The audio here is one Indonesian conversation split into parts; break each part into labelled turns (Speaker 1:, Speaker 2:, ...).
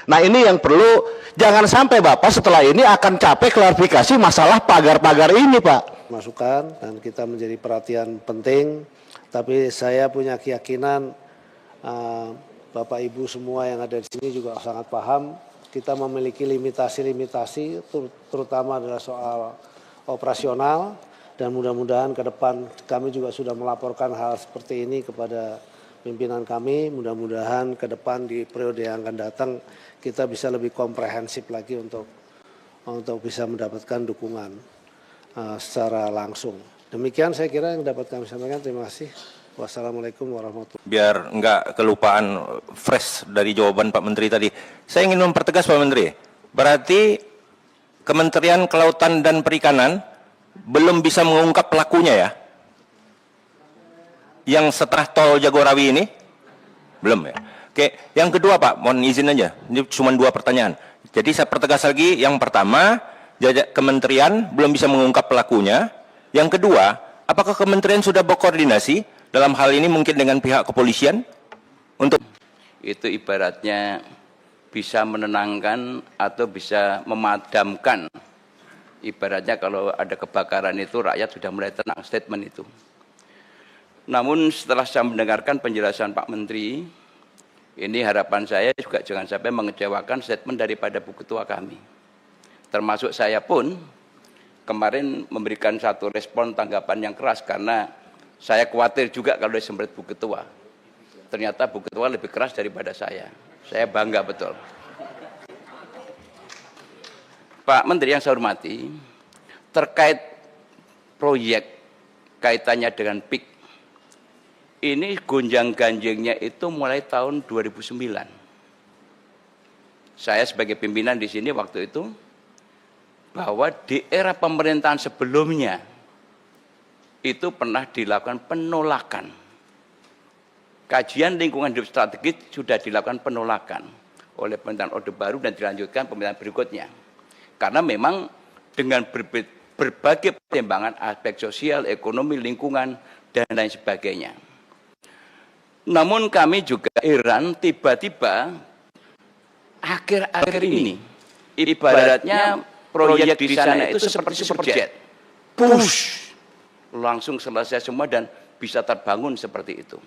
Speaker 1: Nah ini yang perlu, jangan sampai Bapak setelah ini akan capek klarifikasi masalah pagar-pagar ini Pak.
Speaker 2: Masukan dan kita menjadi perhatian penting, tapi saya punya keyakinan Bapak Ibu semua yang ada di sini juga sangat paham kita memiliki limitasi-limitasi terutama adalah soal operasional dan mudah-mudahan ke depan kami juga sudah melaporkan hal seperti ini kepada pimpinan kami, mudah-mudahan ke depan di periode yang akan datang kita bisa lebih komprehensif lagi untuk bisa mendapatkan dukungan secara langsung. Demikian saya kira yang dapat kami sampaikan. Terima kasih. Wassalamualaikum warahmatullahi wabarakatuh.
Speaker 3: Biar enggak kelupaan fresh dari jawaban Pak Menteri tadi. Saya ingin mempertegas Pak Menteri. Berarti Kementerian Kelautan dan Perikanan belum bisa mengungkap pelakunya ya? Yang setelah tol Jagorawi ini? Belum ya? Oke, yang kedua Pak, mohon izin aja. Ini cuma 2 pertanyaan. Jadi saya pertegas lagi, yang pertama, Kementerian belum bisa mengungkap pelakunya. Yang kedua, apakah Kementerian sudah berkoordinasi dalam hal ini mungkin dengan pihak kepolisian untuk
Speaker 4: itu ibaratnya bisa menenangkan atau bisa memadamkan. Ibaratnya kalau ada kebakaran itu rakyat sudah mulai tenang, statement itu. Namun setelah saya mendengarkan penjelasan Pak Menteri, ini harapan saya juga jangan sampai mengecewakan statement daripada Bu Ketua kami. Termasuk saya pun kemarin memberikan satu respon tanggapan yang keras karena saya khawatir juga kalau disembrit Bu Ketua. Ternyata Bu Ketua lebih keras daripada saya. Saya bangga betul. Pak Menteri yang saya hormati, terkait proyek kaitannya dengan PIK, ini gonjang-ganjingnya itu mulai tahun 2009. Saya sebagai pimpinan di sini waktu itu, bahwa di era pemerintahan sebelumnya, itu pernah dilakukan penolakan. Kajian lingkungan hidup strategis sudah dilakukan penolakan oleh pemerintahan Orde Baru dan dilanjutkan pemerintahan berikutnya. Karena memang dengan berbagai pertimbangan aspek sosial, ekonomi, lingkungan, dan lain sebagainya. Namun kami juga heran tiba-tiba akhir-akhir ini, ibaratnya proyek di sana itu seperti superjet. Push! Langsung selesai semua dan bisa terbangun seperti itu.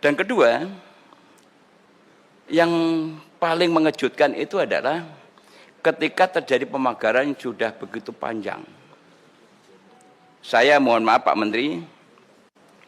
Speaker 4: Dan kedua, yang paling mengejutkan itu adalah ketika terjadi pemagaran yang sudah begitu panjang. Saya mohon maaf Pak Menteri,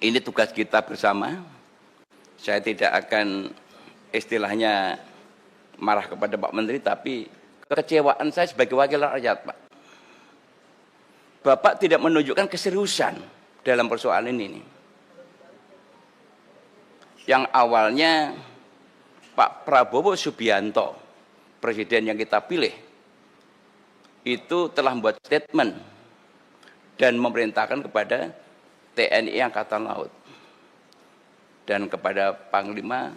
Speaker 4: ini tugas kita bersama. Saya tidak akan istilahnya marah kepada Pak Menteri, tapi kekecewaan saya sebagai wakil rakyat Pak. Bapak tidak menunjukkan keseriusan dalam persoalan ini. Yang awalnya Pak Prabowo Subianto, presiden yang kita pilih, itu telah membuat statement dan memerintahkan kepada TNI Angkatan Laut dan kepada Panglima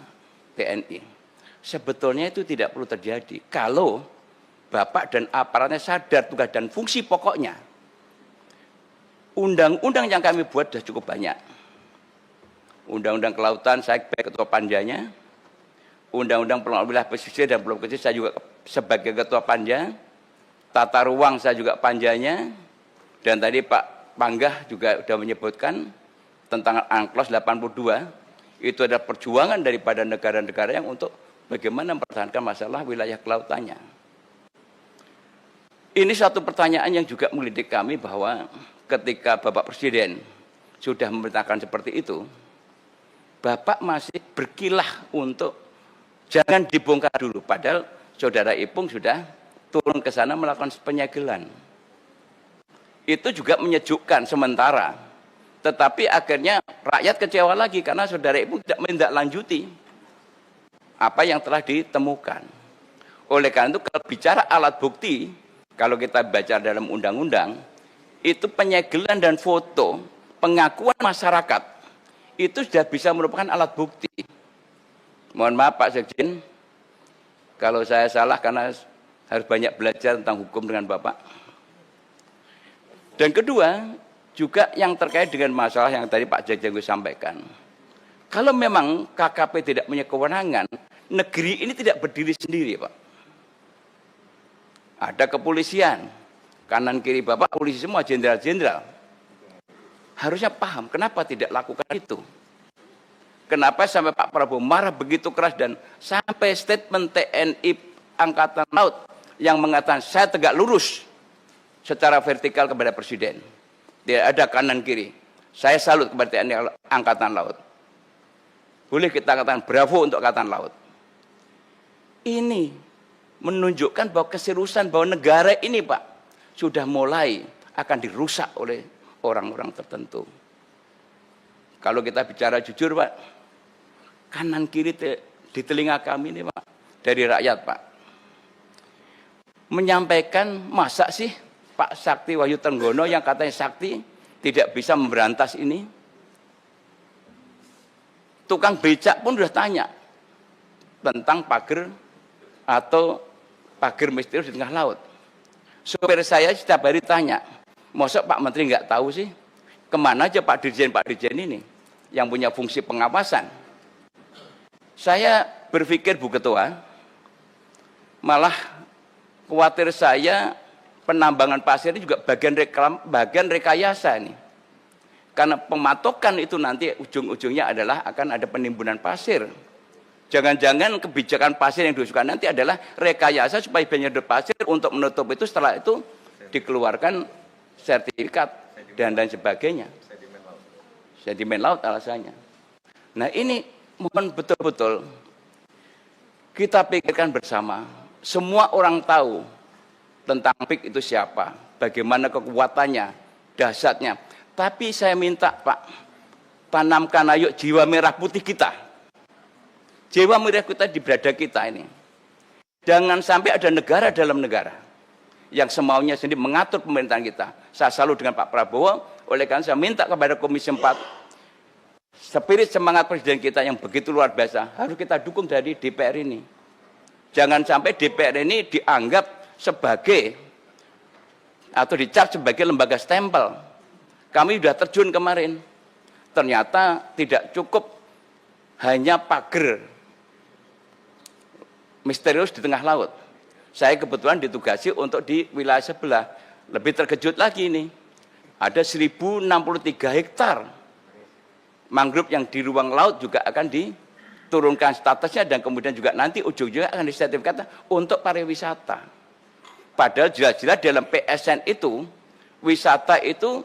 Speaker 4: TNI. Sebetulnya itu tidak perlu terjadi kalau Bapak dan aparatnya sadar tugas dan fungsi pokoknya. Undang-undang yang kami buat sudah cukup banyak. Undang-undang kelautan saya sebagai ketua panjanya. Undang-undang pengelolaan wilayah pesisir dan pulau kecil saya juga sebagai ketua panja. Tata ruang saya juga panjanya. Dan tadi Pak Panggah juga sudah menyebutkan tentang Unclos 82. Itu adalah perjuangan daripada negara-negara yang untuk bagaimana mempertahankan masalah wilayah kelautannya. Ini satu pertanyaan yang juga menggelitik kami bahwa ketika Bapak Presiden sudah memerintahkan seperti itu, Bapak masih berkilah untuk jangan dibongkar dulu. Padahal Saudara Ipung sudah turun ke sana melakukan penyegelan. Itu juga menyejukkan sementara. Tetapi akhirnya rakyat kecewa lagi karena Saudara Ipung tidak menindaklanjuti apa yang telah ditemukan. Oleh karena itu kalau bicara alat bukti, kalau kita baca dalam undang-undang, itu penyegelan dan foto pengakuan masyarakat itu sudah bisa merupakan alat bukti. Mohon maaf Pak Sekjen, kalau saya salah karena harus banyak belajar tentang hukum dengan Bapak. Dan kedua, juga yang terkait dengan masalah yang tadi Pak Sekjen sampaikan. Kalau memang KKP tidak punya kewenangan negeri ini tidak berdiri sendiri, Pak. Ada kepolisian, kanan kiri Bapak polisi semua, jenderal-jenderal. Harusnya paham kenapa tidak lakukan itu. Kenapa sampai Pak Prabowo marah begitu keras dan sampai statement TNI Angkatan Laut yang mengatakan saya tegak lurus secara vertikal kepada Presiden. Tidak ada kanan kiri. Saya salut kepada TNI Angkatan Laut. Boleh kita katakan bravo untuk Angkatan Laut. Ini menunjukkan bahwa keseriusan bahwa negara ini, Pak, sudah mulai akan dirusak oleh orang-orang tertentu. Kalau kita bicara jujur, Pak, kanan kiri di telinga kami ini, Pak, dari rakyat, Pak, menyampaikan masa sih Pak Sakti Wahyu Trenggono yang katanya Sakti tidak bisa memberantas ini. Tukang becak pun sudah tanya tentang pagar atau pagar misterius di tengah laut. Supir saya setiap hari tanya, mosok Pak Menteri nggak tahu sih, kemana aja Pak Dirjen ini yang punya fungsi pengawasan. Saya berpikir, Bu Ketua, malah khawatir saya penambangan pasir ini juga bagian rekayasa nih. Karena pematokan itu nanti ujung-ujungnya adalah akan ada penimbunan pasir. Jangan-jangan kebijakan pasir yang diusulkan nanti adalah rekayasa supaya penyedot pasir untuk menutup itu, setelah itu dikeluarkan sertifikat dan sebagainya. Sedimen laut alasannya. Nah ini mohon betul-betul kita pikirkan bersama. Semua orang tahu tentang PIK itu siapa, bagaimana kekuatannya, dahsyatnya. Tapi saya minta, Pak, tanamkan ayo jiwa merah putih kita. Jiwa merah kita di berada kita ini. Jangan sampai ada negara dalam negara yang semaunya sendiri mengatur pemerintahan kita. Saya selalu dengan Pak Prabowo, oleh karena saya minta kepada Komisi 4, spirit semangat Presiden kita yang begitu luar biasa, harus kita dukung dari DPR ini. Jangan sampai DPR ini dianggap sebagai atau dicap sebagai lembaga stempel. Kami sudah terjun kemarin. Ternyata tidak cukup hanya pagar misterius di tengah laut. Saya kebetulan ditugasi untuk di wilayah sebelah. Lebih terkejut lagi ini. Ada 1063 hektar mangrove yang di ruang laut juga akan diturunkan statusnya dan kemudian juga nanti ujung-ujungnya akan disertifikatkan untuk pariwisata. Padahal jelas-jelas dalam PSN itu wisata itu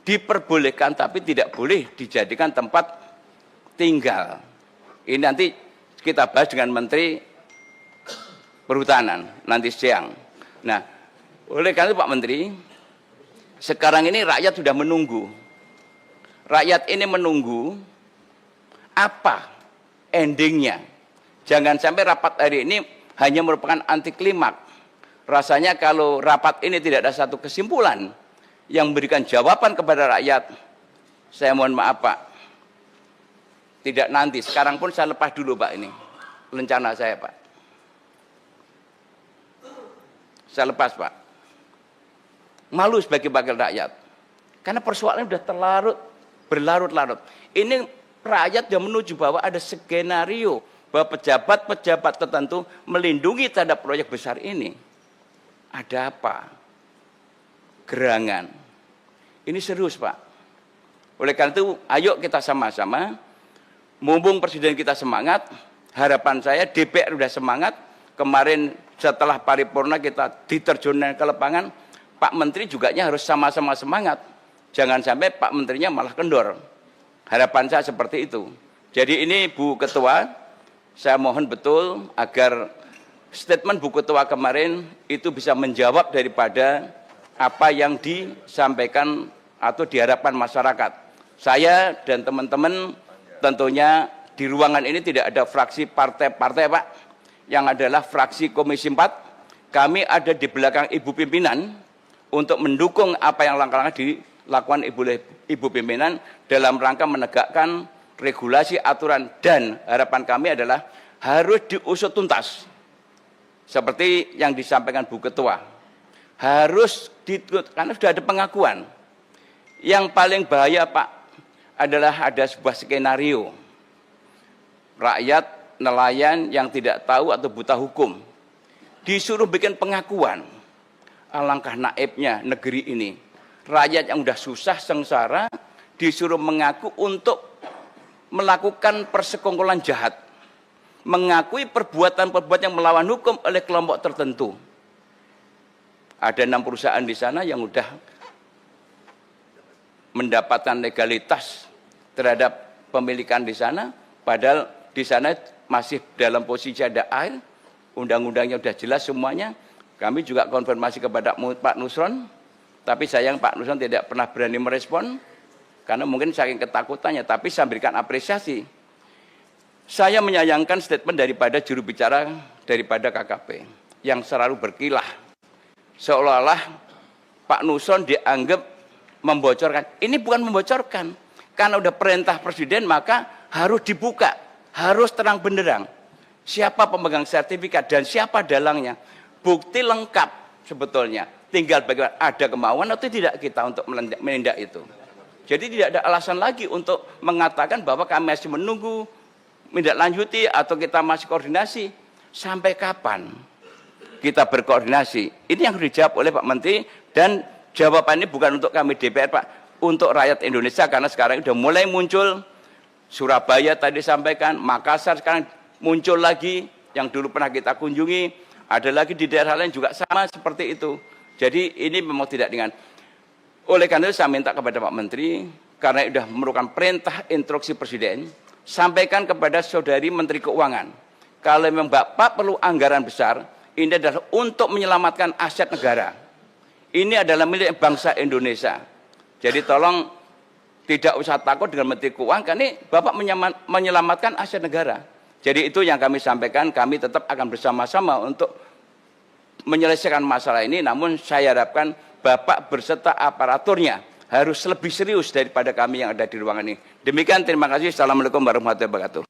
Speaker 4: diperbolehkan tapi tidak boleh dijadikan tempat tinggal. Ini nanti kita bahas dengan Menteri Perhutanan nanti siang. Nah, oleh karena itu Pak Menteri, sekarang ini rakyat sudah menunggu. Rakyat ini menunggu apa endingnya. Jangan sampai rapat hari ini hanya merupakan anti klimaks. Rasanya kalau rapat ini tidak ada satu kesimpulan yang memberikan jawaban kepada rakyat, saya mohon maaf Pak, tidak nanti, sekarang pun saya lepas dulu Pak ini, rencana saya Pak. Saya lepas Pak. Malu sebagai wakil rakyat. Karena persoalannya sudah berlarut-larut. Ini rakyat yang menuju bahwa ada skenario bahwa pejabat-pejabat tertentu melindungi terhadap proyek besar ini. Ada apa? Gerangan. Ini serius Pak. Oleh karena itu, ayo kita sama-sama, mumpung Presiden kita semangat, harapan saya DPR sudah semangat, kemarin setelah paripurna kita diterjunkan ke lapangan, Pak Menteri juga harus sama-sama semangat. Jangan sampai Pak Menterinya malah kendor. Harapan saya seperti itu. Jadi ini Bu Ketua, saya mohon betul agar statement Bu Ketua kemarin itu bisa menjawab daripada apa yang disampaikan atau diharapkan masyarakat. Saya dan teman-teman tentunya di ruangan ini tidak ada fraksi partai-partai Pak, yang adalah fraksi Komisi 4. Kami ada di belakang Ibu Pimpinan untuk mendukung apa yang langkah-langkah dilakukan Ibu Pimpinan dalam rangka menegakkan regulasi, aturan, dan harapan kami adalah harus diusut tuntas. Seperti yang disampaikan Bu Ketua. Harus karena sudah ada pengakuan. Yang paling bahaya Pak adalah ada sebuah skenario. Rakyat nelayan yang tidak tahu atau buta hukum disuruh bikin pengakuan. Alangkah naibnya negeri ini. Rakyat yang udah susah sengsara disuruh mengaku untuk melakukan persekongkolan jahat. Mengakui perbuatan-perbuatan yang melawan hukum oleh kelompok tertentu. Ada 6 perusahaan di sana yang udah mendapatkan legalitas terhadap pemilikan di sana, padahal di sana masih dalam posisi ada air, undang-undangnya sudah jelas semuanya. Kami juga konfirmasi kepada Pak Nusron, tapi sayang Pak Nusron tidak pernah berani merespon, karena mungkin saking ketakutannya, tapi saya berikan apresiasi. Saya menyayangkan statement daripada juru bicara daripada KKP, yang selalu berkilah, seolah-olah Pak Nusron dianggap membocorkan. Ini bukan membocorkan, karena udah perintah Presiden maka harus dibuka, harus terang benderang. Siapa pemegang sertifikat dan siapa dalangnya. Bukti lengkap sebetulnya. Tinggal bagaimana ada kemauan atau tidak kita untuk menindak itu. Jadi tidak ada alasan lagi untuk mengatakan bahwa kami masih menunggu, menindaklanjuti atau kita masih koordinasi. Sampai kapan kita berkoordinasi? Ini yang dijawab oleh Pak Menteri, dan jawaban ini bukan untuk kami DPR Pak, untuk rakyat Indonesia, karena sekarang sudah mulai muncul. Surabaya tadi sampaikan, Makassar sekarang muncul lagi, yang dulu pernah kita kunjungi, ada lagi di daerah lain juga sama seperti itu. Jadi ini memang tidak ringan. Oleh karena itu saya minta kepada Pak Menteri, karena sudah merupakan perintah instruksi Presiden, sampaikan kepada Saudari Menteri Keuangan, kalau memang Bapak perlu anggaran besar, ini adalah untuk menyelamatkan aset negara. Ini adalah milik bangsa Indonesia. Jadi tolong tidak usah takut dengan Menteri Keuangan, karena ini Bapak menyelamatkan aset negara. Jadi itu yang kami sampaikan, kami tetap akan bersama-sama untuk menyelesaikan masalah ini, namun saya harapkan Bapak berserta aparaturnya harus lebih serius daripada kami yang ada di ruangan ini. Demikian, terima kasih. Assalamualaikum warahmatullahi wabarakatuh.